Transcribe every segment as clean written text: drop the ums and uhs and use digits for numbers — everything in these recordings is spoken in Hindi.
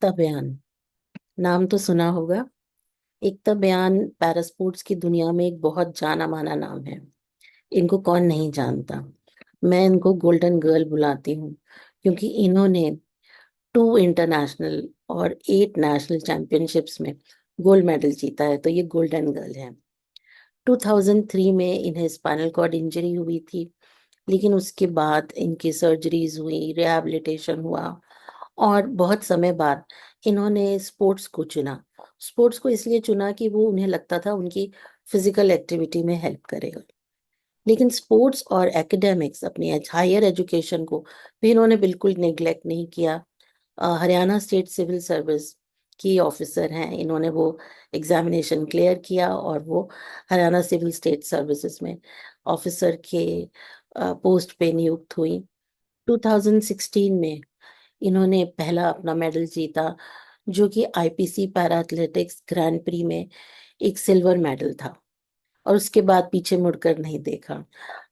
एकता बयान नाम तो सुना होगा। एकता बयान पैरा स्पोर्ट्स की दुनिया में एक बहुत जाना माना नाम है। इनको कौन नहीं जानता। मैं इनको गोल्डन गर्ल बुलाती हूँ क्योंकि इन्होंने 2 इंटरनेशनल और 8 नेशनल चैंपियनशिप्स में गोल्ड मेडल जीता है, तो ये गोल्डन गर्ल है। 2003 में इन्हें स्पाइनल कॉर्ड इंजरी हुई थी, लेकिन उसके बाद इनकी सर्जरीज हुई, रिहैबिलिटेशन हुआ और बहुत समय बाद इन्होंने स्पोर्ट्स को चुना। स्पोर्ट्स को इसलिए चुना कि वो उन्हें लगता था उनकी फिजिकल एक्टिविटी में हेल्प करेगा। लेकिन स्पोर्ट्स और एकेडमिक्स, अपनी हायर एजुकेशन को भी इन्होंने बिल्कुल नेग्लेक्ट नहीं किया। हरियाणा स्टेट सिविल सर्विस की ऑफिसर हैं। इन्होंने वो एग्जामिनेशन क्लियर किया और वो हरियाणा सिविल स्टेट सर्विसेज में ऑफिसर के पोस्ट पे नियुक्त हुई। 2016 में इन्होंने पहला अपना मेडल जीता, जो कि IPC para athletics grand pre में एक सिल्वर मेडल था। और उसके बाद पीछे मुड़कर नहीं देखा।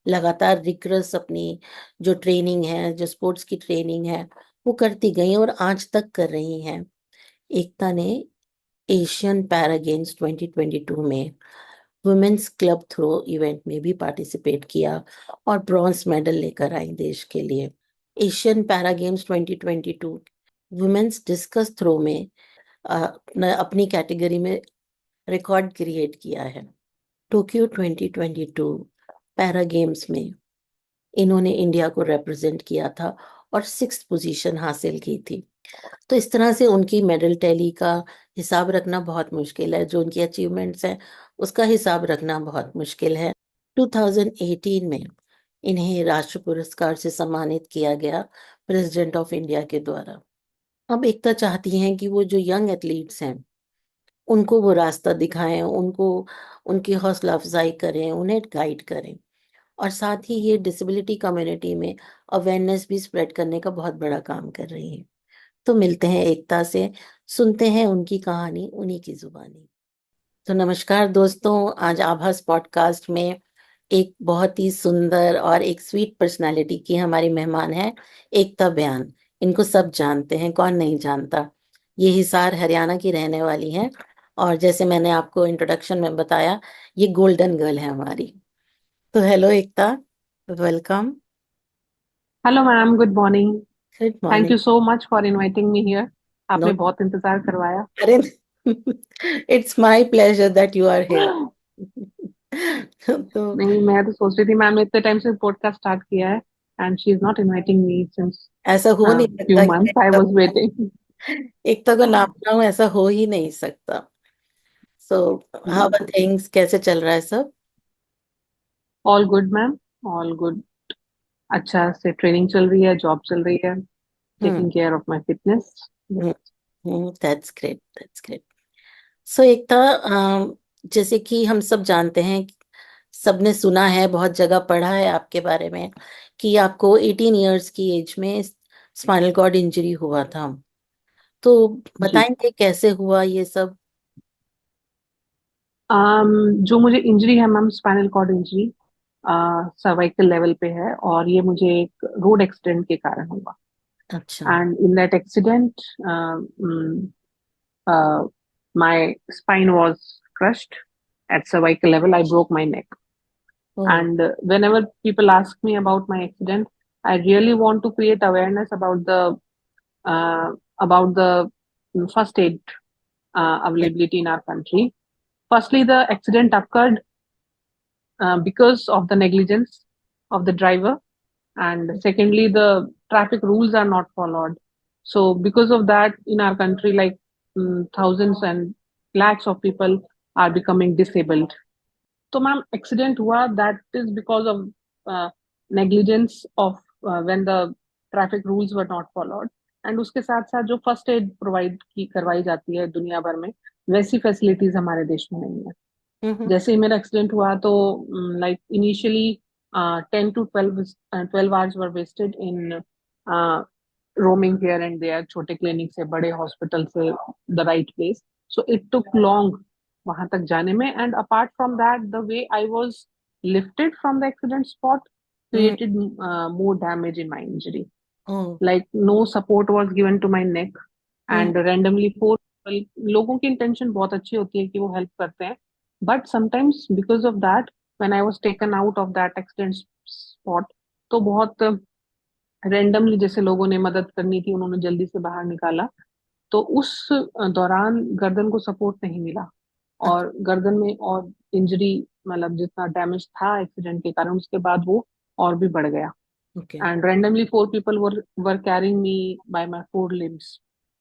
लगातार रिगरस अपनी जो ट्रेनिंग है, जो स्पोर्ट्स की ट्रेनिंग है, वो करती गई और आज तक कर रही हैं। एकता ने एशियन पैरा गेम्स 2022 में वुमेन्स क्लब थ्रो इवेंट में भी पार्टिसिपेट किया और ब्रॉन्ज मेडल लेकर आई देश के लिए। Asian para games 2022 women's discus throw में अपनी कैटेगरी में रिकॉर्ड क्रिएट किया है। टोक्यो 2022 पैरा गेम्स में इन्होंने इंडिया को रिप्रेजेंट किया था और 6th पोजीशन हासिल की थी। तो इस तरह से उनकी मेडल टैली का हिसाब रखना बहुत मुश्किल है। जो उनकी अचीवमेंट्स हैं उसका हिसाब रखना बहुत मुश्किल है। 2018 में इन्हें राष्ट्र पुरस्कार से सम्मानित किया गया प्रेसिडेंट ऑफ इंडिया के द्वारा। अब एकता चाहती हैं कि वो जो यंग एथलीट्स हैं उनको वो रास्ता दिखाएं, उनको उनकी हौसला अफजाई करें, उन्हें गाइड करें और साथ ही ये डिसेबिलिटी कम्युनिटी में अवेयरनेस भी स्प्रेड करने का बहुत बड़ा काम कर रही हैं। तो मिलते हैं एकता से, सुनते हैं उनकी कहानी उन्हीं की जुबानी। तो नमस्कार दोस्तों, आज आभास पॉडकास्ट में एक बहुत ही सुंदर और एक स्वीट पर्सनालिटी की हमारी मेहमान है एकता बयान। इनको सब जानते हैं, कौन नहीं जानता। ये हिसार हरियाणा की रहने वाली हैं और जैसे मैंने आपको इंट्रोडक्शन में बताया, ये गोल्डन गर्ल है हमारी। तो hello Ekta, welcome. Hello ma'am, good morning. Good thank morning. You so much for inviting me here. No, आपने बहुत इंतजार करवाया। अरे it's my pleasure that you are here. तो नहीं, मैं तो सोच रही थी मैम ने इतने टाइम से पॉडकास्ट स्टार्ट किया है and she is not inviting me since ऐसा हो नहीं फ्यू सकता कि मंथ्स आई वाज वेटिंग। एकता को नाम ना हो, ऐसा हो ही नहीं सकता। सो हाउ आर बिल्कुल। थिंग्स, कैसे चल रहा है सब? All good ma'am, all good. अच्छा से ट्रेनिंग चल रही है, जॉब चल रही है, hmm. Taking care of my fitness. That's great, that's great. So Ekta, जैसे कि हम सब जानते हैं, सबने सुना है, बहुत जगह पढ़ा है आपके बारे में कि आपको 18 इयर्स की एज में स्पाइनल कॉर्ड इंजरी हुआ था। तो जी। बताएंगे कैसे हुआ ये सब? जो मुझे इंजरी है ma'am, spinal cord injury cervical level पे है और ये मुझे एक रोड एक्सीडेंट के कारण हुआ। अच्छा। And in that accident, uh, my spine was crushed at cervical level. I broke my neck. Oh. And whenever people ask me about my accident, I really want to create awareness uh, about the first aid availability in our country. Firstly, the accident occurred because of the negligence of the driver, and secondly, the traffic rules are not followed. So because of that, in our country, like thousands and lakhs of people are becoming disabled. तो मैम एक्सीडेंट हुआ, that is because of negligence of when the traffic rules were not followed. And उसके साथ साथ जो फर्स्ट एड प्रोवाइड की करवाई जाती है दुनिया भर में, वैसी फैसिलिटीज हमारे देश में नहीं है। हम्म। जैसे ही मेरा एक्सीडेंट हुआ तो like initially 10 to 12 hours were wasted in roaming here and there, छोटे क्लिनिक से बड़े हॉस्पिटल से the right place. So it took long वहां तक जाने में। And apart from that, the way I was lifted from the accident spot hmm. created more damage in my injury. Oh. Like no support was given to my neck, and randomly four लोगों की इंटेंशन बहुत अच्छी होती है कि वो हेल्प करते हैं, but sometimes because of that when I was taken out of that accident spot, तो बहुत रैंडमली जैसे लोगों ने मदद करनी थी उन्होंने जल्दी से बाहर निकाला, तो उस दौरान गर्दन को सपोर्ट नहीं मिला, अच्छा। और गर्दन में और इंजरी, मतलब जितना डैमेज था एक्सीडेंट के कारण उसके बाद वो और भी बढ़ गया। Okay. And randomly four people were carrying me by my four limbs,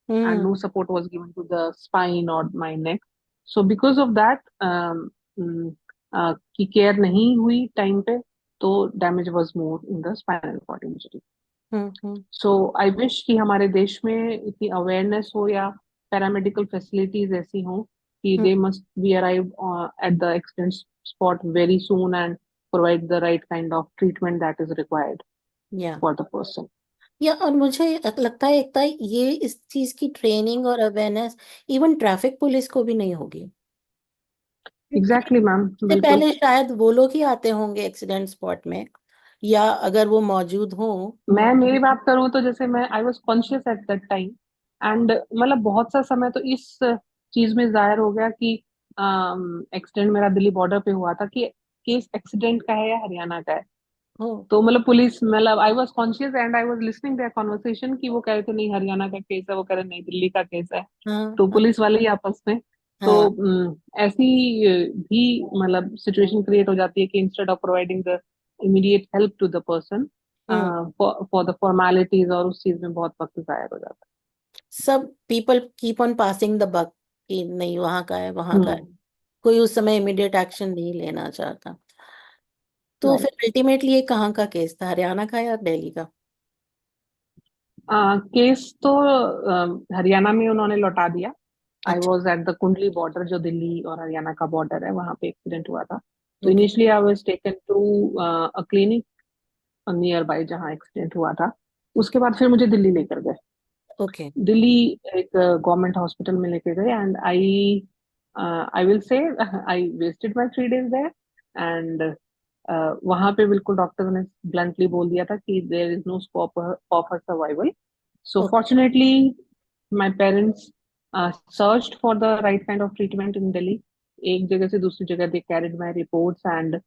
and hmm. no support was given to the spine or my neck. So because of that, mm, की केयर नहीं हुई टाइम पे, तो damage was more in the spinal cord injury. Hmm. So I wish कि हमारे देश में इतनी अवेयरनेस हो, या पैरामेडिकल फैसिलिटीज ऐसी हो कि hmm. They must be arrive at the accident spot very soon and provide the right kind of treatment that is required या for the person. या और मुझे लगता है एकता, ये इस चीज की ट्रेनिंग और अवेयरनेस इवन ट्रैफिक पुलिस को भी नहीं होगी, क्योंकि एग्जैक्टली मैम, इससे बिल्कुल। पहले शायद वो लोग ही आते होंगे एक्सीडेंट स्पॉट में, या अगर वो मौजूद हो। मैं मेरी बात करूँ तो जैसे मैं आई was conscious at that time, and मतलब बहुत सा समय तो इस चीज में जाहिर हो गया कि एक्सीडेंट मेरा दिल्ली बॉर्डर पे हुआ था, कि केस एक्सीडेंट का है या हरियाणा का है। हो। तो मतलब पुलिस, मतलब I was conscious and I was listening their conversation कि वो कह रहे थे नहीं हरियाणा का केस है, वो कह रहे नहीं दिल्ली का केस है। हाँ तो हाँ पुलिस वाले ही आपस में, तो हाँ। ऐसी भी मतलब सिचुएशन क्रिएट हो जाती है कि instead of providing the immediate help to the person hmm. For the formalities, और उस चीज में बहुत वक्त जाया हो जाता सब people keep on passing the buck, कि नहीं वहां का है है। वहां का है। कोई उस समय इमीडिएट एक्शन नहीं लेना चाहता। तो फिर राइट। अल्टीमेटली ये कहाँ का केस था, हरियाणा का या दिल्ली का? केस तो हरियाणा में उन्होंने लौटा दिया। आई अच्छा। वॉज एट द कुंडली बॉर्डर, जो दिल्ली और हरियाणा का बॉर्डर है, वहां पे एक्सीडेंट हुआ था। तो okay. Initially I was taken to a clinic nearby जहाँ एक्सीडेंट हुआ था। उसके बाद फिर मुझे दिल्ली लेकर गए। ओके। दिल्ली एक गवर्नमेंट हॉस्पिटल में लेके गए, and I will say I wasted my 3 days there. And वहां पे बिल्कुल डॉक्टर ने ब्लंटली बोल दिया था कि there is no scope of her survival. So okay. Fortunately my parents searched for the right kind of treatment in Delhi. एक जगह से दूसरी जगह they carried my reports, and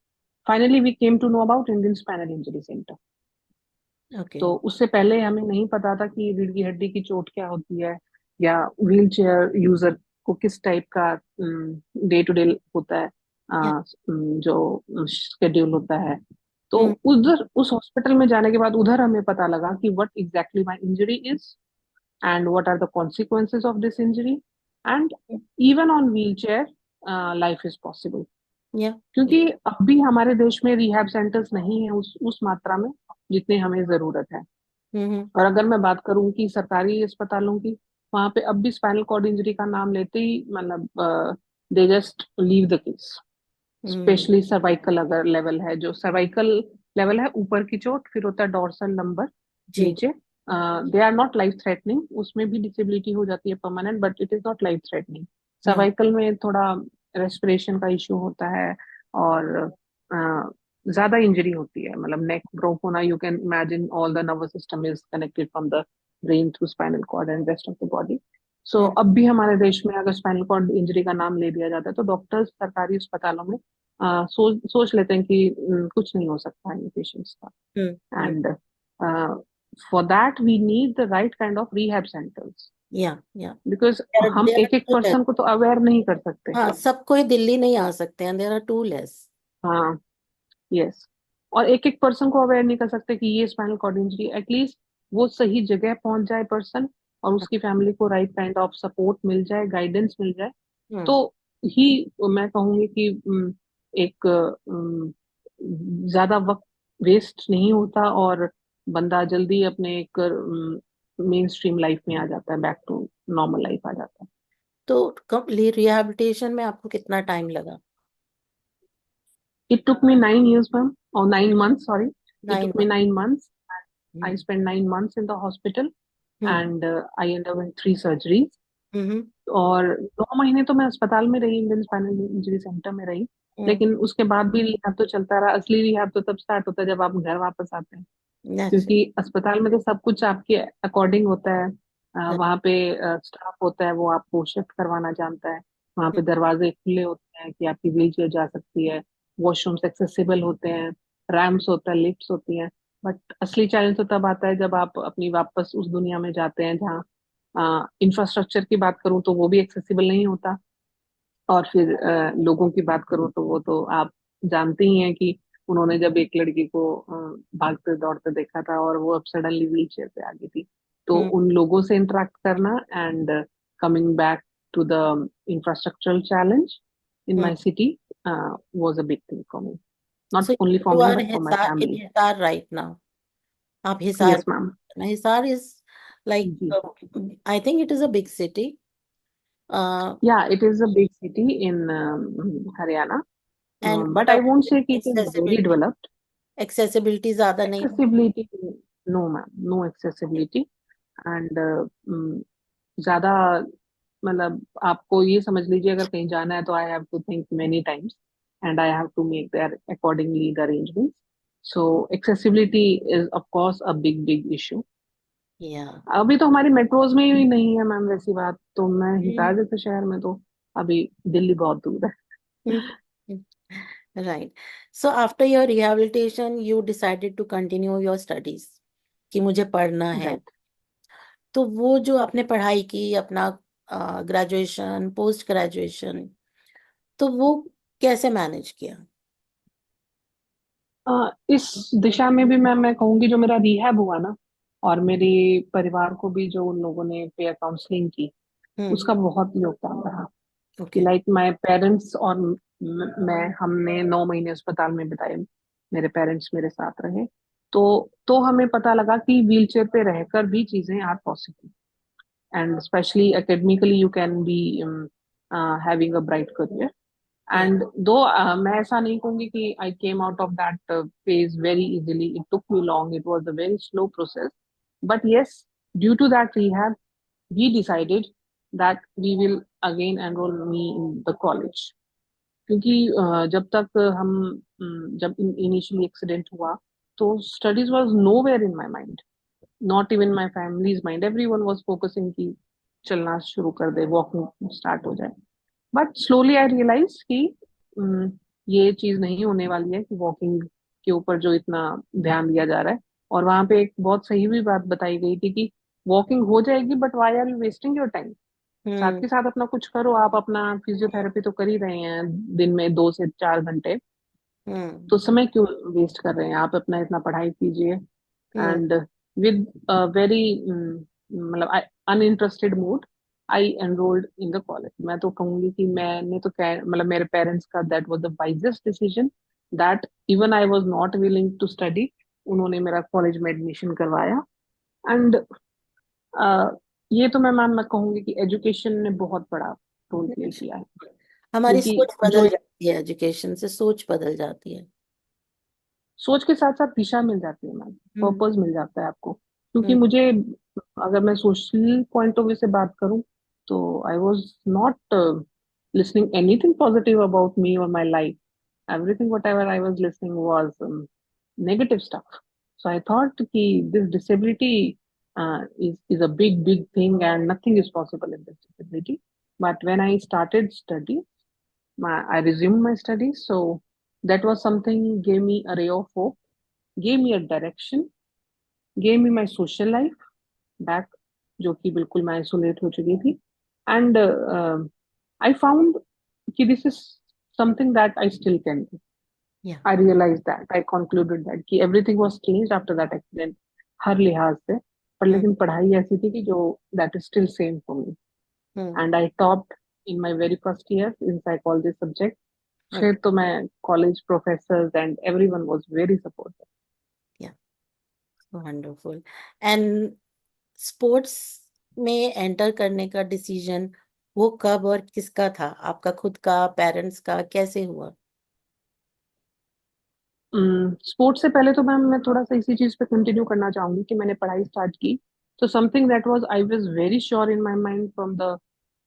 finally we came to know about Indian spinal injury centre. Okay. तो उससे पहले हमें नहीं पता था कि रीढ़ की हड्डी की चोट क्या होती है, या व्हील चेयर यूजर को किस टाइप का डे टू डे होता है, या। जो शेड्यूल होता है। तो हम्म। उधर उस हॉस्पिटल में जाने के बाद उधर हमें पता लगा कि what exactly my injury is, and what are the consequences of this injury, and even on wheel chair life is possible. Yeah. क्योंकि अब भी हमारे देश में रिहैब सेंटर्स नहीं है उस मात्रा में जितनी हमें जरूरत है। हम्म। और अगर मैं बात करूं कि सरकारी अस्पतालों की, वहां पे अब भी स्पाइनल कॉर्ड इंजरी का नाम लेते ही मतलब they just leave the case. Hmm. Specially cervical अगर लेवल है, जो सर्वाइकल लेवल है ऊपर की चोट, फिर होता है डोर्सल नंबर जी। नीचे, they are not life threatening, उसमें भी डिसेबिलिटी हो जाती है permanent, but it is not life threatening. Hmm. Cervical में थोड़ा रेस्पिरेशन का इश्यू होता है, और ज्यादा इंजरी होती है, मतलब नेक ब्रोक होना, you can imagine all the nervous system is connected from the brain through spinal cord and rest of the body. So hmm. अब भी हमारे देश में अगर स्पाइनल कॉर्ड इंजरी का नाम ले दिया जाता है तो डॉक्टर्स सरकारी अस्पतालों में सोच लेते हैं कि कुछ नहीं हो सकता है इन पेशेंट्स हम्म। का। And for that we need the right kind of rehab centres, yeah because हम देर एक एक आर। पर्सन को तो अवेयर नहीं कर सकते। हाँ, सब कोई दिल्ली नहीं आ सकते हैं, देर आर टू लेस। हाँ, यस। और एक एक पर्सन को अवेयर नहीं कर सकते कि ये स्पाइनल कॉर्ड इंजरी, एटलीस्ट वो सही जगह पहुंच जाए पर्सन, और उसकी फैमिली को राइट काइंड ऑफ सपोर्ट मिल जाए, गाइडेंस मिल जाए, हम्म। तो ही मैं कहूंगी कि एक ज्यादा वक्त वेस्ट नहीं होता, और बंदा जल्दी अपने एक मेन स्ट्रीम लाइफ में आ जाता है, बैक टू नॉर्मल लाइफ आ जाता है। तो रिहैबिलिटेशन में आपको कितना टाइम लगा? It took me 9 years, ma'am, or 9 months, sorry. It took 9 month? me 9 months. I hmm. spent 9 months in the hospital, hmm. and I underwent 3 surgeries. हम्म। और 9 महीने तो मैं अस्पताल में रही, इंडियन स्पाइनल इंजरी सेंटर में रही। हम्म। लेकिन उसके बाद भी रिहैब तो चलता रहा। असली रिहैब तो तब स्टार्ट होता है जब आप घर वापस आते हैं, अच्छा। क्योंकि अस्पताल में तो सब कुछ आपके अकॉर्डिंग होता है। वहाँ पे स्टाफ होता है, वो आपको शिफ्ट करवाना जानता है। वहाँ पे दरवाजे खुले होते हैं कि आपकी व्हील चेयर जा सकती है, वॉशरूम्स एक्सेसिबल होते हैं, रैम्प्स होता है, लिफ्ट्स होती हैं। बट असली चैलेंज तो तब आता है जब आप अपनी वापस उस दुनिया में जाते हैं जहाँ इंफ्रास्ट्रक्चर की बात करूँ तो वो भी एक्सेसिबल नहीं होता। और फिर लोगों की बात करूँ तो वो तो आप जानते ही हैं कि उन्होंने जब एक लड़की को भागते दौड़ते देखा था और वो अब सडनली व्हील चेयर पे आ गई थी, तो हम्म। उन लोगों से इंटरेक्ट करना and coming back to the infrastructural challenge in hmm. My city was a big thing for me, not so only for you me are but for my Hisar in family. Hisar right now? आप हिसार Yes, ma'am. में, हिसार इज लाइक, जी. I think it is a big city. Yeah, it is a big city in Haryana, and but I won't say it is very accessibility, developed. Accessibility ज्यादा नहीं है? Accessibility, no ma'am, no accessibility. And ज्यादा, मतलब आपको ये समझ लीजिए अगर कहीं जाना है तो I have to think many times and I have to make their accordingly the arrangements. So accessibility is of course a big big issue. Yeah. अभी तो हमारी मेट्रोज में ही नहीं है मैम, वैसी बात तो मैं हिसार जैसे शहर में तो अभी दिल्ली बहुत दूर है. Right. So after your rehabilitation you decided to continue your studies, कि मुझे पढ़ना है। राइट. तो वो जो आपने पढ़ाई की, अपना ग्रेजुएशन, पोस्ट ग्रेजुएशन, तो वो कैसे मैनेज किया? इस दिशा में भी मैं कहूंगी जो मेरा रिहैब हुआ ना, और मेरे परिवार को भी जो उन लोगों ने पेयर काउंसलिंग की, हम्म। उसका बहुत योगदान रहा. कि ओके। लाइक माय पेरेंट्स और मैं, हमने 9 महीने अस्पताल में बिताए. मेरे पेरेंट्स मेरे साथ रहे. तो हमें पता लगा कि व्हील चेयर पे रहकर भी चीजें are possible, and specially academically you can be having a bright career. Yeah. And though मैं ऐसा नहीं कहूंगी कि I came out of that phase very easily. It took me long, it was a very slow process. But yes, due to that rehab, we decided that we will again enroll me in the college. क्योंकि जब तक हम जब इनिशियली एक्सीडेंट हुआ तो studies was nowhere in my mind, not even my families mind. Everyone was focusing कि चलना शुरू कर दे, वॉकिंग स्टार्ट हो जाए. बट स्लोली आई रियलाइज कि हम्म, ये चीज नहीं होने वाली है कि वॉकिंग के ऊपर जो इतना ध्यान दिया जा रहा है. और वहां पे एक बहुत सही भी बात बताई गई थी कि वॉकिंग हो जाएगी but why are you wasting your time. साथ हम्म। के साथ अपना कुछ करो. आप अपना फिजियोथेरेपी तो कर ही रहे हैं दिन में 2 से 4 घंटे, हम्म। तो समय क्यों वेस्ट कर रहे हैं? आप अपना इतना पढ़ाई कीजिए. हम्म। एंड विद वेरी मतलब uninterested mood I enrolled in the college. मैं तो कहूंगी कि मैंने तो मतलब मेरे पेरेंट्स का that was the wisest decision, that even I was not willing to study, उन्होंने मेरा कॉलेज में एडमिशन करवाया. एंड ये तो मैं मैम मैं कहूंगी कि एजुकेशन ने बहुत बड़ा रोल प्ले किया है. हमारी क्योंकि सोच जो बदल जाती है, एजुकेशन से सोच बदल जाती है। सोच के साथ साथ दिशा मिल जाती है मैम, हम्म। पर्पस मिल जाता है आपको. क्योंकि हम्म। मुझे, अगर मैं सोशल पॉइंट ऑफ व्यू से बात करूं, तो I was not listening anything positive about me और my life. Everything whatever I was listening was negative stuff. So I thought कि this disability is a big thing and nothing is possible in this disability. But when I started study, I resumed my studies. So that was something gave me a ray of hope, gave me a direction, gave me my social life back, जो कि बिल्कुल मैं आइसोलेट हो चुकी थी. एंड आई फाउंड कि this is something that I still can do. Yeah. I realise that, I concluded that कि everything was changed after that accident, हर लिहाज से. पर हम्म। लेकिन पढ़ाई ऐसी थी कि जो that is still same for me. Hmm. And I topped in my very first year in psychology subject. फिर ओके। तो मैं college professors and everyone was very supportive. या। वंडरफुल। एंड स्पोर्ट्स में एंटर करने का डिसीजन वो कब और किसका था? आपका खुद का, पेरेंट्स का, कैसे हुआ? स्पोर्ट्स से पहले तो मैम मैं थोड़ा सा इसी चीज पे कंटिन्यू करना चाहूंगी कि मैंने पढ़ाई स्टार्ट की. तो something that was I was very sure in my mind from the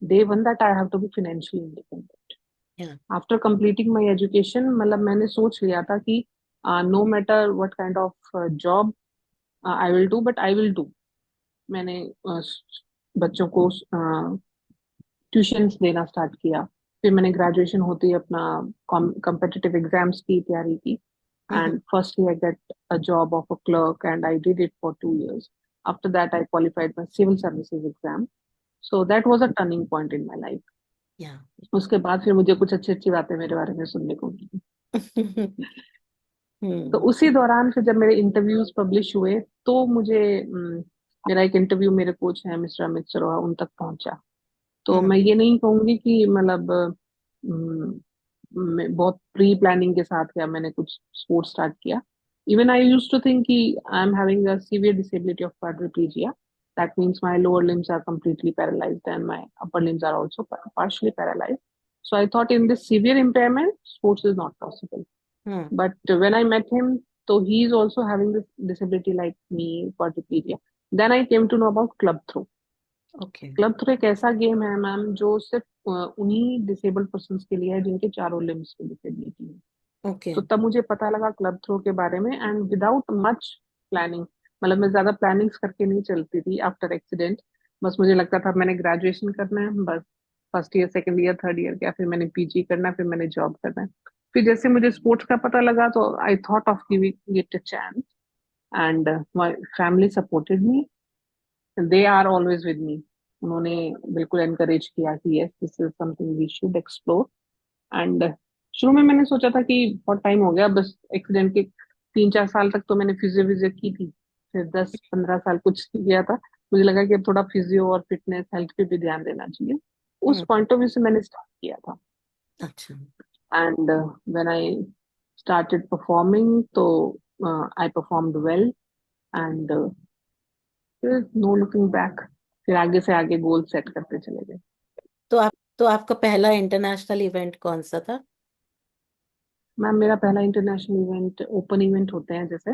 day one that I have to be financially independent. Yeah. After completing my education, मतलब मैंने सोच लिया था कि no matter what kind of job I will do, but I will do. मैंने बच्चों को ट्यूशंस देना स्टार्ट किया। फिर मैंने ग्रेजुएशन होते ही अपना कॉम्पिटिटिव एग्जाम्स की तैयारी की। Hmm, and firstly I get a job of a clerk and I did it for 2 years. After that I qualified my civil services exam. So that was a turning point in my life. या उसके बाद फिर मुझे कुछ अच्छी अच्छी बातें मेरे बारे में सुनने को मिली। तो हम्म उसी दौरान फिर जब मेरे इंटरव्यूज पब्लिश हुए तो मुझे मेरा एक इंटरव्यू मेरे कोच है मिस्टर अमित सरोहा उन तक पहुंचा। तो हम्म मैं ये नहीं कहूंगी कि मतलब अम, मैं बहुत प्री प्लानिंग के साथ या मैंने कुछ स्पोर्ट स्टार्ट किया। Even I use to think कि I am having a severe disability of quadriplegia. That means my lower limbs are completely paralyzed and my upper limbs are also partially paralyzed. So I thought in this severe impairment, sports is not possible. Hmm But when I met him, so he is also having this disability like me, quadriplegia. Then I came to know about club throw. Okay club throw एक ऐसा गेम है मैम जो सिर्फ उन्हीं डिसेबल्ड पर्सन के लिए है जिनके चारों लिम्स की डिसेबिलिटी है। ओके तो तब मुझे पता लगा क्लब थ्रो के बारे में एंड विदाउट मच प्लानिंग। मतलब मैं ज्यादा प्लानिंग्स करके नहीं चलती थी आफ्टर एक्सीडेंट। बस मुझे लगता था मैंने ग्रेजुएशन करना है बस। First year second year third year क्या, फिर मैंने पीजी करना है, फिर मैंने जॉब करना है। फिर जैसे मुझे स्पोर्ट्स का पता लगा तो I thought of giving it a chance. And my family supported me, they are always with me. उन्होंने बिल्कुल एनकरेज किया कि yes this is something we should explore. And शुरू में मैंने सोचा था कि बहुत टाइम हो गया बस एक्सीडेंट के 3-4 साल तक तो मैंने फिजियो विजियो की थी। फिर 10-15 साल कुछ नहीं किया था। मुझे लगा कि अब थोड़ा फिजियो और फिटनेस हेल्थ पे भी ध्यान देना चाहिए। उस हम्म पॉइंट ऑफ व्यू से मैंने स्टार्ट किया था। अच्छा and when I started performing तो आई परफॉर्म्ड वेल। एंड फिर नो लुकिंग बैक, फिर आगे से आगे गोल सेट करते चले गए। तो आपका पहला इंटरनेशनल इवेंट कौन सा था? मैम मेरा पहला इंटरनेशनल इवेंट ओपन इवेंट होते हैं जैसे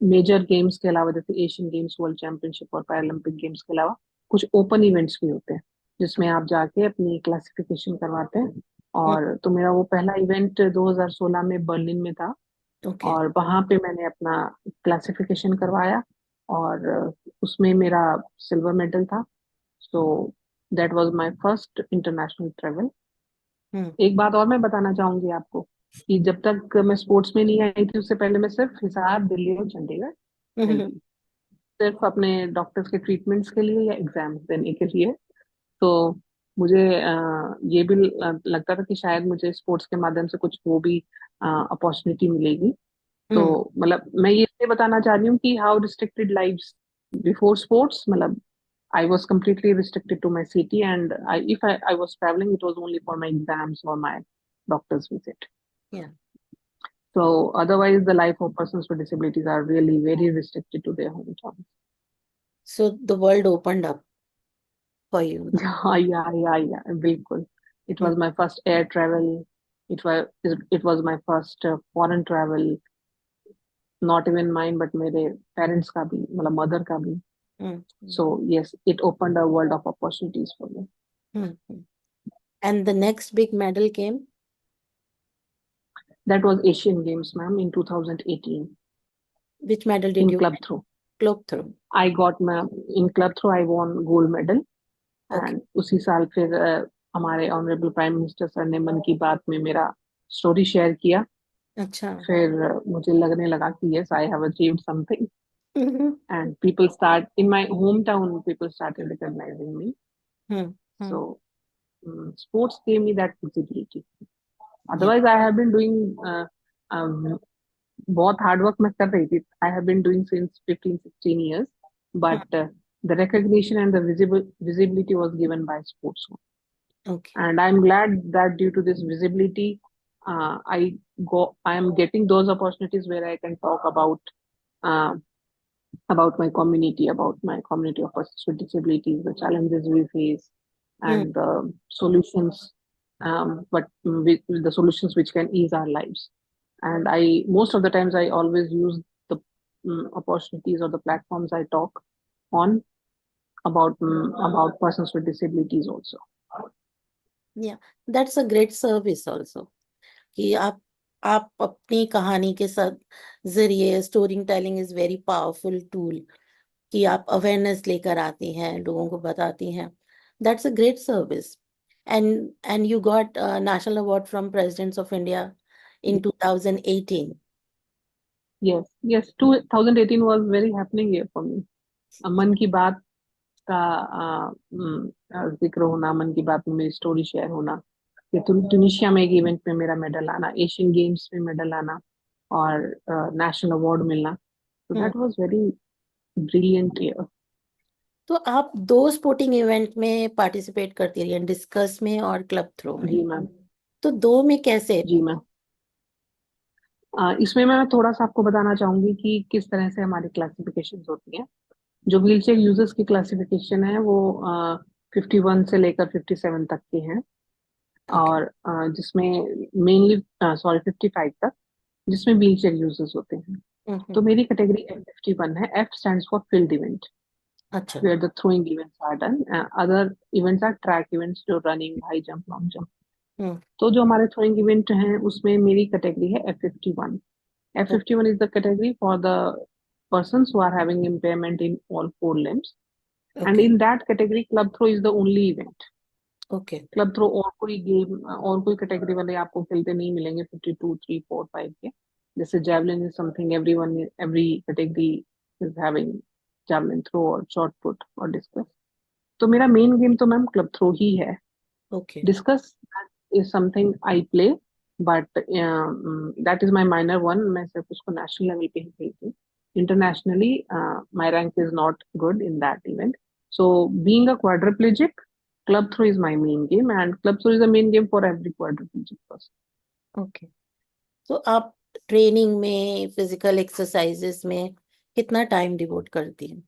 मेजर गेम्स के अलावा, जैसे एशियन गेम्स, वर्ल्ड चैंपियनशिप और पैरालंपिक गेम्स के अलावा कुछ ओपन इवेंट्स भी होते हैं जिसमें आप जाके अपनी क्लासिफिकेशन करवाते हैं। और तो मेरा वो पहला इवेंट 2016 में बर्लिन में था। ओके और वहां पे मैंने अपना क्लासिफिकेशन करवाया और उसमें मेरा सिल्वर मेडल था। So that was my first international travel. Hmm एक बात और मैं बताना चाहूंगी आपको कि जब तक मैं स्पोर्ट्स में नहीं आई थी उससे पहले मैं सिर्फ हिसार, दिल्ली और चंडीगढ़ गई हम्म थी, सिर्फ अपने डॉक्टर्स के ट्रीटमेंट्स के लिए या एग्जाम देने के लिए। तो मुझे ये भी लगता था कि शायद मुझे स्पोर्ट्स के माध्यम से कुछ वो भी अपॉर्चुनिटी मिलेगी। तो हम्म मतलब मैं ये इसलिए बताना चाह रही हूँ कि how restricted lives before sports. मतलब I was completely restricted to my city, and if I was traveling, it was only for my exams or my doctor's visit. या So otherwise, the life of persons with disabilities are really very restricted to their hometowns. So the world opened up for you ना? Yeah, bilkul. It was my first air travel. It was my first foreign travel. Not even mine, but मेरे parents का भी, मतलब mother का भी. हम्म So yes, it opened a world of opportunities for me. And the next big medal came? That was Asian Games, ma'am, in 2018 which medal did in you club get? throw. Club throw? I got my in club throw. I won gold medal. Okay And उसी साल फिर हमारे ऑनरेबल प्राइम मिनिस्टर सर ने मन की बात में मेरा स्टोरी शेयर किया। अच्छा फिर मुझे लगने लगा कि yes I have achieved something. And people start in my home town, people started recognising me. Hmm so hmm sports gave me that visibility. Yeah otherwise I have been doing बहुत हार्ड वर्क मैं कर रही थी। I have been doing since 15-16 years, but the recognition and the visibility was given by sports. Okay And I'm glad that due to this visibility, I am getting those opportunities where I can talk uh, about my community of persons with disabilities, the challenges we face, hmm and the solutions, but with the solutions which can ease our lives. And I most of the times I always use the opportunities or the platforms I talk on about persons with disabilities also. या that's a great service also कि आप अपनी कहानी के साथ जरिए, story telling is very powerful tool कि आप अवेयरनेस लेकर आती हैं, लोगों को बताती हैं। That's a great service. And you got national award from presidents of India in 2018। Yes, yes, 2018 was very happening year for me. मन की बात का जिक्र होना, मन की बात में मेरी स्टोरी शेयर होना, फिर ट्यूनिशिया में एक इवेंट में मेरा मेडल आना, एशियन गेम्स में मेडल आना, और नेशनल अवार्ड मिलना, तो hmm. That was very brilliant year. तो आप दो स्पोर्टिंग इवेंट में पार्टिसिपेट करती रही हैं, डिस्कस में और क्लब थ्रो में। जी मैम। तो दो में कैसे? जी मैम। इसमें मैं थोड़ा सा आपको बताना चाहूंगी कि किस तरह से हमारी क्लासिफिकेशन होती हैं। जो व्हील चेयर यूजर्स की क्लासिफिकेशन है वो 51 से लेकर 57 तक की है, ओके। और जिसमें मेनली, सॉरी, 55 तक, जिसमें व्हील चेयर यूजर्स होते हैं। तो हम्म। मेरी कैटेगरी F51 है। F stands for field event, अच्छा। Where the throwing events are done. Other events are track events, जो running, high jump, long jump. Hmm. तो जो हमारे थ्रोइंग इवेंट हैं उसमें मेरी कैटेगरी है F51. F51 is the category for the persons who are having impairment in all four limbs. And okay. in that category, club throw is the only event. Okay. Club throw और कोई गेम और कोई कैटेगरी वाले आपको खेलते नहीं मिलेंगे 52, 3, 4, 5 के। जैसे javelin is something everyone, every category is having javelin throw और शॉर्ट पुट और डिस्कस। तो मेरा मेन गेम तो मैम क्लब थ्रो ही है। Okay. Discus is something I play, but that is my minor one. मैं सिर्फ उसको नेशनल लेवल पे ही खेलती हूँ। Internationally my rank is not good in that event. So being a quadriplegic, club throw is my main game, and club throw is the main game for every quadriplegic person. Okay. तो आप ट्रेनिंग में, फिजिकल एक्सरसाइजेस में कितना टाइम डिवोट करती हैं?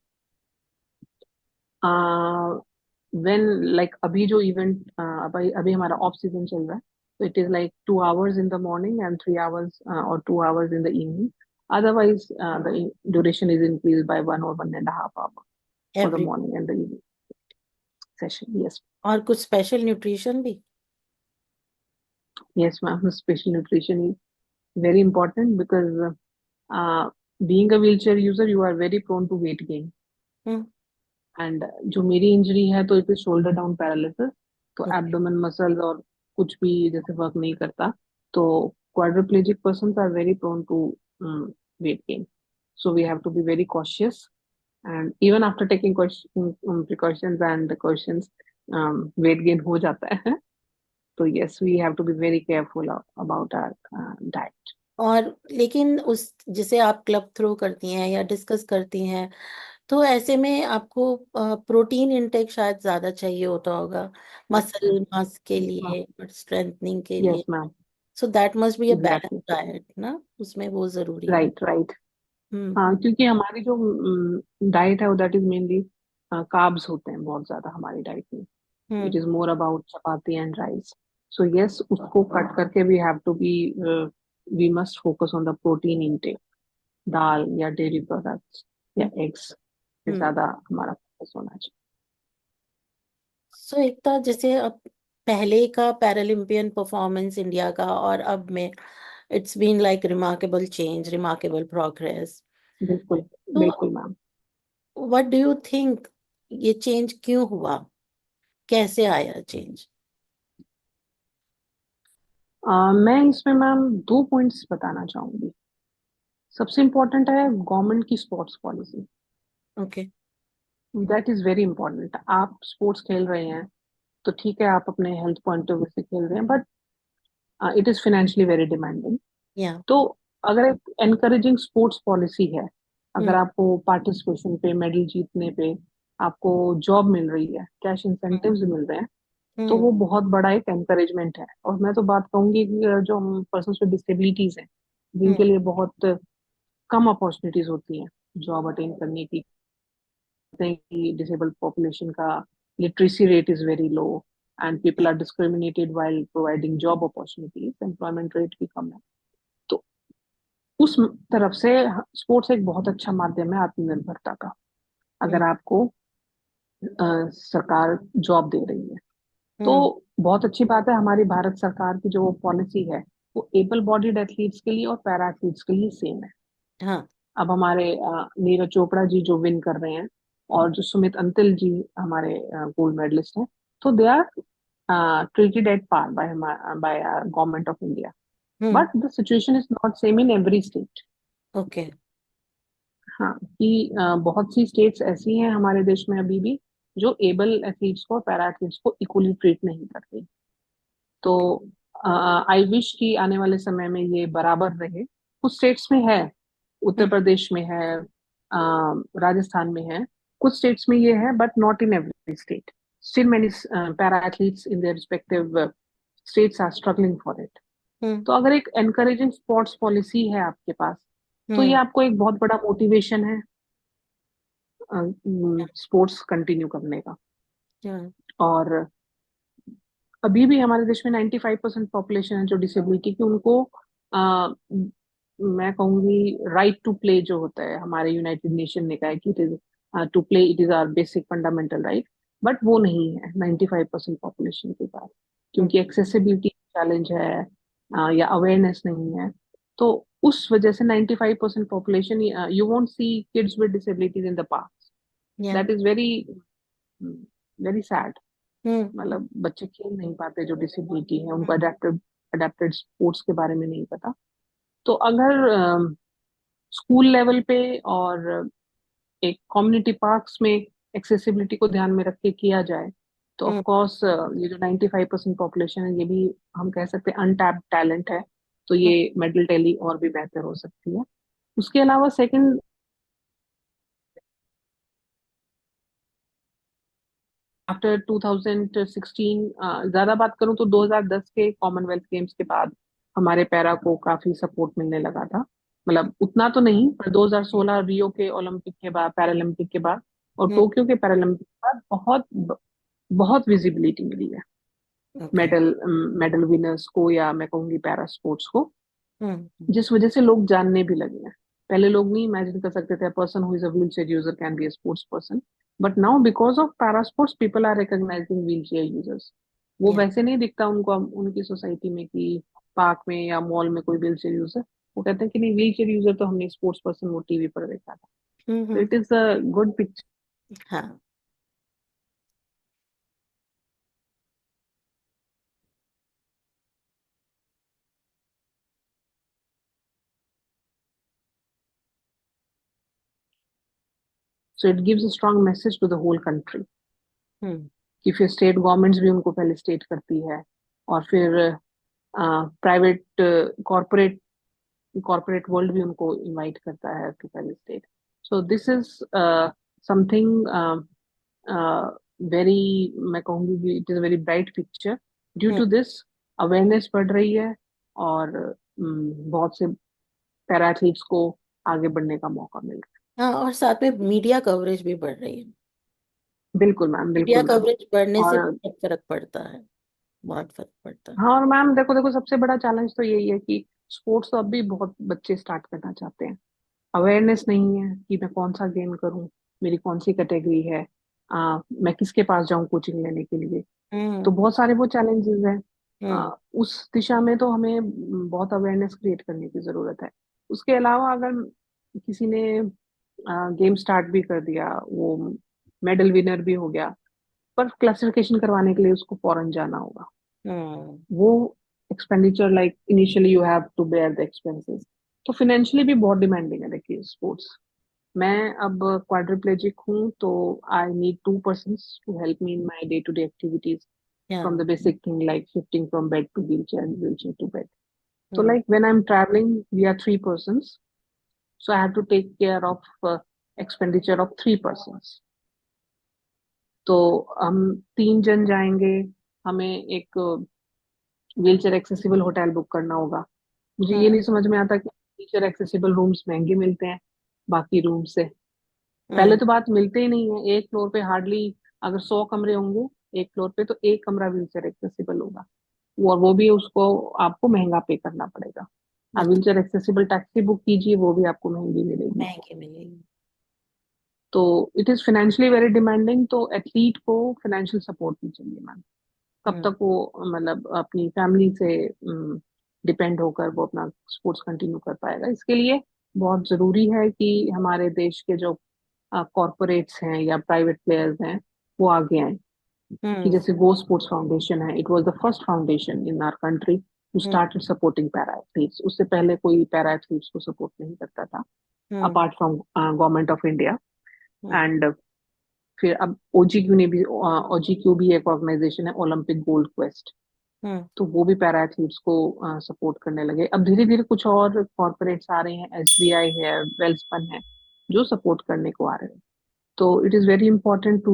Uh, when like अभी जो इवेंट अभी अभी हमारा ऑफ सीजन चल रहा है, तो it is like 2 hours in the morning and 3 hours or 2 hours in the evening. Otherwise, the duration is increased by 1 or 1.5 hour for the every? morning and the evening session. Yes, और कुछ स्पेशल न्यूट्रिशन भी? yes, ma'am. Special nutrition is very important because uh, being a wheelchair user, you are very prone to weight gain. Hmm. And जो मेरी इंजरी है तो it is shoulder down paralysis. तो ओके। एब्डोमेन मसल्स और कुछ भी जैसे वर्क नहीं करता। तो quadriplegic person are very prone to weight gain. So we have to be very cautious, and even after taking precautions and questions, weight gain हो जाता है। तो yes, we have to be very careful about our diet. और लेकिन उस जिसे आप क्लब थ्रो करती हैं या डिस्कस करती हैं, तो ऐसे में आपको प्रोटीन इंटेक शायद ज्यादा चाहिए होता होगा, मसल मास के यस मैम। लिए और स्ट्रेंथनिंग के यस लिए। Ma'am. So that must be a balance exactly. Diet ना, उसमें वो जरूरी है। Right, right. हम्म। हाँ, क्योंकि हमारी जो डाइट है वो दैट इज मेनली कार्ब्स होते हैं बहुत ज्यादा हमारी डाइट में। It hmm. Is more about chapati and rice. So yes, उसको कट करके we have to be, we must focus on the protein intake. दाल या डेयरी प्रोडक्ट्स या हम्म। एग्स पे हम्म। ज्यादा हमारा फोकस होना चाहिए। सो एकता, जैसे अब पहले का पैरालंपियन परफॉर्मेंस इंडिया का और अब में, it's been like remarkable change, remarkable progress. बिल्कुल। तो बिल्कुल ma'am. What do you think, ये चेंज क्यों हुआ, कैसे आया चेंज? मैं इसमें मैम दो पॉइंट्स बताना चाहूंगी। सबसे इम्पोर्टेंट है गवर्नमेंट की sports policy. Okay. That is very important. आप स्पोर्ट्स खेल रहे हैं तो ठीक है, आप अपने हेल्थ पॉइंट ऑफ व्यू से खेल रहे हैं, but it is financially very demanding. या। तो अगर एक एनकरेजिंग स्पोर्ट्स पॉलिसी है, अगर हम्म। आपको पार्टिसिपेशन पे, मेडल जीतने पे आपको जॉब मिल रही है, कैश हम्म। इंसेंटिव्स मिल रहे हैं, तो हम्म। वो बहुत बड़ा एक एनकरेजमेंट है। और मैं तो बात कहूंगी कि जो हम पर्सन विद डिसेबिलिटीज हैं, हम्म। जिनके लिए बहुत कम अपॉर्चुनिटीज होती हैं जॉब अटेन करने की। डिसेबल्ड पॉपुलेशन का literacy rate is very low, and people yeah. Are discriminated while providing job opportunities. Employment rate भी कम है। तो उस तरफ से स्पोर्ट्स एक बहुत अच्छा माध्यम है आत्मनिर्भरता का। हम्म। अगर आपको सरकार जॉब दे रही है, तो हम्म। बहुत अच्छी बात है। हमारी भारत सरकार की जो पॉलिसी है वो एबल बॉडीड एथलीट्स के लिए और पैरा एथलीट्स के लिए सेम है। हाँ। अब हमारे नीरज चोपड़ा जी जो विन कर रहे हैं, और जो सुमित अंतिल जी हमारे गोल्ड मेडलिस्ट हैं, तो they are treated at par by government of India. Hmm. But the situation is not same in every state. Okay. हाँ, कि बहुत सी स्टेट्स ऐसी हैं हमारे देश में अभी भी जो एबल एथलीट्स को और पैरा एथलीट्स को इक्वली ट्रीट नहीं करती. तो ओके. आई विश कि आने वाले समय में ये बराबर रहे. कुछ स्टेट्स में है, उत्तर हम्म. प्रदेश में है, राजस्थान में है, कुछ स्टेट्स में ये है, but not in every state. Still many para athletes in their respective states are struggling for it. Hmm. तो अगर एक एनकरेजिंग स्पोर्ट्स पॉलिसी है आपके पास, तो ये हम्म. आपको एक बहुत बड़ा मोटिवेशन है स्पोर्ट्स कंटिन्यू करने का. या. और अभी भी हमारे देश में 95% पॉपुलेशन है जो डिसेबिलिटी की, उनको मैं कहूंगी राइट टू प्ले जो होता है, हमारे यूनाइटेड नेशन ने कहा है कि it is to play, it is our basic fundamental right. But वो नहीं है 95% पॉपुलेशन के पास, क्योंकि एक्सेसिबिलिटी चैलेंज है, या अवेयरनेस नहीं है. तो उस वजह से 95% population, you won't see kids with disabilities in the past. Yeah. That is very very sad. Hmm. मतलब बच्चे खेल नहीं पाते जो डिसेबिलिटी है, उनको अडेप्टेड अडेप्टेड स्पोर्ट्स के बारे में नहीं पता. तो अगर स्कूल लेवल पे और एक कम्युनिटी पार्क्स में एक्सेसिबिलिटी को ध्यान में रख के किया जाए, तो ऑफ हम्म. कोर्स ये जो 95% पॉपुलेशन है, ये भी हम कह सकते हैं अनटैप्ड टैलेंट है. तो हम्म. ये मेडल टैली और भी बेहतर हो सकती है. उसके अलावा सेकंड, आफ्टर 2016, ज्यादा बात करूं तो 2010 के कॉमनवेल्थ गेम्स के बाद हमारे पैरा को काफी सपोर्ट मिलने लगा था. मतलब उतना तो नहीं, पर 2016 रियो के ओलंपिक के बाद, पैरालंपिक के बाद, और हम्म. टोक्यो के पैरालंपिक के बाद बहुत विजिबिलिटी मिली है ओके. मेडल मेडल विनर्स को, या मैं कहूंगी पैरा स्पोर्ट्स को. हम्म. जिस वजह से लोग जानने भी लगे हैं. पहले लोग नहीं इमेजिन कर सकते थे person who is a wheel chair user can be a sports person. But now because of para sports people are recognising wheel chair users. वो या. वैसे नहीं दिखता उनको उनकी सोसाइटी में कि पार्क में या मॉल में कोई व्हील चेयर यूजर. वो कहते हैं कि नहीं, व्हील चेयर यूजर तो हमने स्पोर्ट्स पर्सन वो टीवी पर देखा था. तो hmm. It is a good picture. हाँ. So it gives a strong message to the whole country hmm. कि फिर स्टेट गवर्नमेंट्स भी उनको पहले स्टेट करती है, और फिर प्राइवेट कॉरपोरेट कॉर्पोरेट वर्ल्ड भी उनको इनवाइट करता है to state. So this is something very, मैं कहूंगी it is a very bright picture. Due hmm. To this awareness बढ़ रही है, और बहुत से पैरा एथलीट्स को आगे बढ़ने का मौका मिल रहा हाँ, और साथ में मीडिया कवरेज भी बढ़ रही है. है. बिल्कुल मैम, मीडिया बिल्कुल मैम. कवरेज बढ़ने से और बहुत फर्क पड़ता है. बहुत फर्क पड़ता है. हाँ, और मैम देखो देखो, सबसे बड़ा चैलेंज तो यही है कि स्पोर्ट्स तो अब भी बहुत बच्चे स्टार्ट करना चाहते हैं. अवेयरनेस नहीं है कि मैं कौन सा गेम करूं, मेरी कौन सी कैटेगरी है, मैं किसके पास जाऊं कोचिंग लेने के लिए. तो हम्म. बहुत सारे वो चैलेंजेस हैं. हम्म. उस दिशा में तो हमें बहुत अवेयरनेस क्रिएट करने की जरूरत है. उसके अलावा अगर किसी ने गेम स्टार्ट भी कर दिया, वो मेडल विनर भी हो गया, पर क्लासिफिकेशन करवाने के लिए उसको फॉरेन जाना होगा. हम्म. वो expenditure, like initially you have to bear the expenses. तो फिनेंशियली भी बहुत डिमांडिंग है देखिए स्पोर्ट्स. मैं अब क्वाड्रिप्लेजिक हूँ, तो I need two persons to help me in my day to day activities, yeah. from the basic thing like shifting from bed to wheelchair and wheelchair to bed. So hmm. like when I'm traveling, we are three persons. So I have to take care of expenditure of three persons. तो हम तीन जन जाएंगे, हमें एक व्हीलचेयर एक्सेसिबल होटल बुक करना होगा. मुझे ये हम्म. नहीं समझ में आता कि व्हीलचेयर एक्सेसिबल रूम्स महंगे मिलते हैं बाकी रूम से. पहले हम्म. तो बात मिलते ही नहीं है. एक फ्लोर पे हार्डली, अगर 100 कमरे होंगे एक फ्लोर पे, तो एक कमरा व्हीलचेयर एक्सेसिबल होगा, और वो भी उसको आपको महंगा पे करना पड़ेगा. आप अच्छा. व्हीलचेयर एक्सेसिबल टैक्सी बुक कीजिए, वो भी आपको महंगी मिलेगी. महंगी मिलेगी. तो it is financially very demanding. तो एथलीट को फाइनेंशियल सपोर्ट भी चाहिए मैम. कब हम्म. तक वो मतलब अपनी फैमिली से डिपेंड होकर वो अपना स्पोर्ट्स कंटिन्यू कर पाएगा. इसके लिए बहुत जरूरी है कि हमारे देश के जो कॉरपोरेट्स हैं या प्राइवेट प्लेयर्स हैं वो आगे आए। कि हम्म। जैसे गो स्पोर्ट्स फाउंडेशन है, it was the first foundation in our country to hmm. Started supporting para athletes. उससे पहले कोई पैरा एथलीट्स को सपोर्ट नहीं करता था hmm. Apart from government of India. Hmm. And फिर अब ओजीक्यू ने भी, ओजीक्यू भी एक ऑर्गेनाइजेशन है, ओलंपिक गोल्ड क्वेस्ट। हम्म। तो वो भी पैरा एथलीट्स को सपोर्ट करने लगे। अब धीरे धीरे कुछ और कॉर्पोरेट्स आ रहे हैं, एसबीआई है, वेल्सपन है, जो सपोर्ट करने को आ रहे हैं। तो it is very important to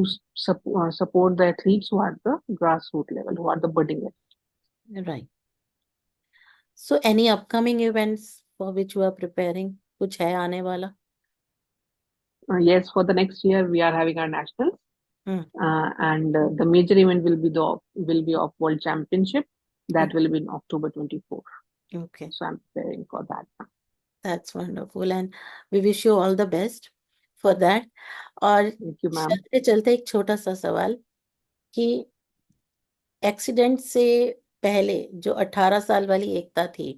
support the athletes who are at the grassroots level, who are the budding athletes. Right. So any upcoming events for which you are preparing, कुछ है आने वाला? Yes, for the next year we are having our nationals, hmm. and the major event will be of World Championship that will be in October 24. Okay, So I'm preparing for that. That's wonderful and we wish you all the best for that. और Thank you, ma'am. चलते चलते एक छोटा सा सवाल कि एक्सीडेंट से पहले जो 18 साल वाली एकता थी,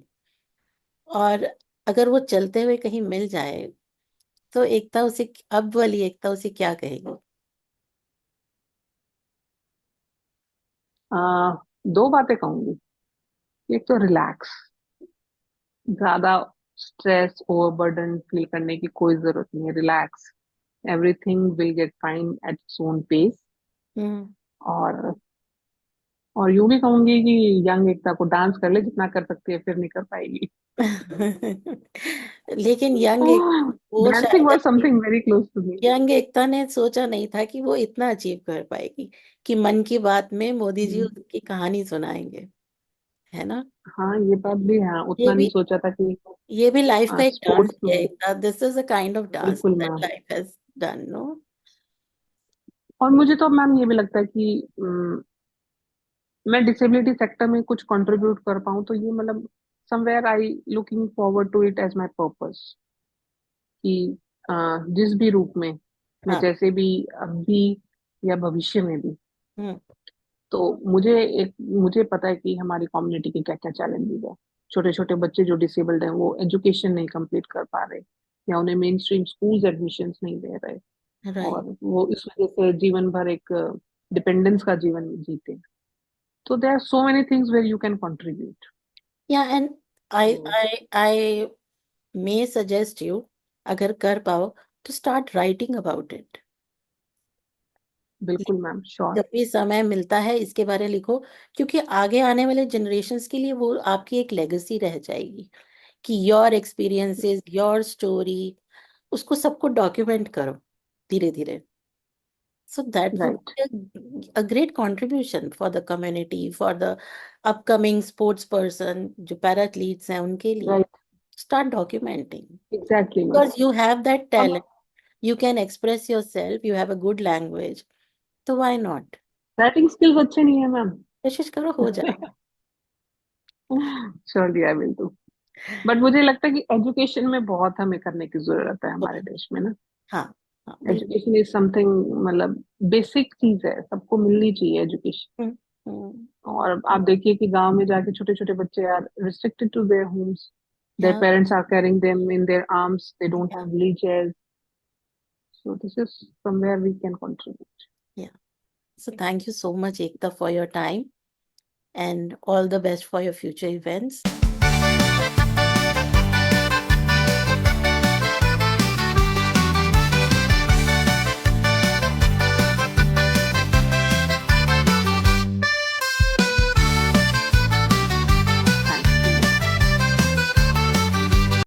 और अगर वो चलते हुए कहीं मिल जाए, तो एकता उसे, अब वाली एकता उसे क्या कहेगी? uh, दो बातें कहूंगी। एक तो रिलैक्स, ज्यादा स्ट्रेस ओवरबर्डन फील करने की कोई जरूरत नहीं है। Relax, everything will get fine at its own pace. Hmm. और यूं भी कहूंगी कि यंग एकता को डांस कर ले जितना कर सकती है, फिर नहीं कर पाएगी। लेकिन यंग एकता, वो डांसिंग शायद was something very close to me. Young Ekta ने सोचा नहीं था कि वो इतना अचीव कर पाएगी, कि मन की बात में मोदी जी उसकी कहानी सुनाएंगे, है ना? हाँ, ये बात भी है, ये उतना नहीं भी सोचा था कि ये भी लाइफ का एक डांस स्पोर्ट्स है में। Ekta, this is a kind of dance बिल्कुल that ma'am. Life has done, no? और मुझे तो मैम ये भी लगता है कि मैं डिसेबिलिटी सेक्टर में कुछ कंट्रीब्यूट कर पाऊँ, तो ये मतलब somewhere I looking forward to it as my purpose. कि जिस भी रूप में मैं, हाँ। जैसे भी अभी या भविष्य में भी, हम्म। तो मुझे पता है कि हमारी कम्युनिटी के क्या क्या चैलेंजेस है। छोटे छोटे बच्चे जो डिसेबल्ड हैं वो एजुकेशन नहीं कंप्लीट कर पा रहे, या उन्हें मेन स्ट्रीम स्कूल्स एडमिशन्स नहीं दे रहे, राइट। और वो इस वजह से जीवन भर एक डिपेंडेंस का जीवन जीते हैं। तो there are so many things where you can contribute. Yeah and I तो I I may suggest you, अगर कर पाओ, तो स्टार्ट राइटिंग अबाउट इट। बिल्कुल मैम, श्योर। जब भी समय मिलता है इसके बारे में लिखो, क्योंकि आगे आने वाले जनरेशन्स के लिए वो आपकी एक लेगेसी रह जाएगी, कि योर एक्सपीरियंसेस, योर स्टोरी, उसको सबको डॉक्यूमेंट करो धीरे धीरे। So that would right. Be a great contribution for the community, for the upcoming sports person, जो पैरा एथलीट्स हैं उनके लिए। Right. Start documenting, exactly ma'am. because you have that अब talent, you can express yourself, you have a good language, तो why not? राइटिंग स्किल्स अच्छे नहीं है मैम। कोशिश करो, हो जाएगा। Surely I will do. But मुझे लगता है कि एजुकेशन में बहुत हमें करने की जरूरत है हमारे देश में ना। हाँ। हाँ, बिल्कुल। एजुकेशन इज समथिंग, मतलब बेसिक चीज है, सबको मिलनी चाहिए एजुकेशन। हम्म। हम्म। और आप देखिए कि गांव में जाके छोटे छोटे बच्चे are restricted to their homes, their yeah parents are carrying them in their arms, they don't yeah have wheelchairs. So this is somewhere we can contribute. Yeah So thank you so much, Ekta, for your time, and all the best for your future events.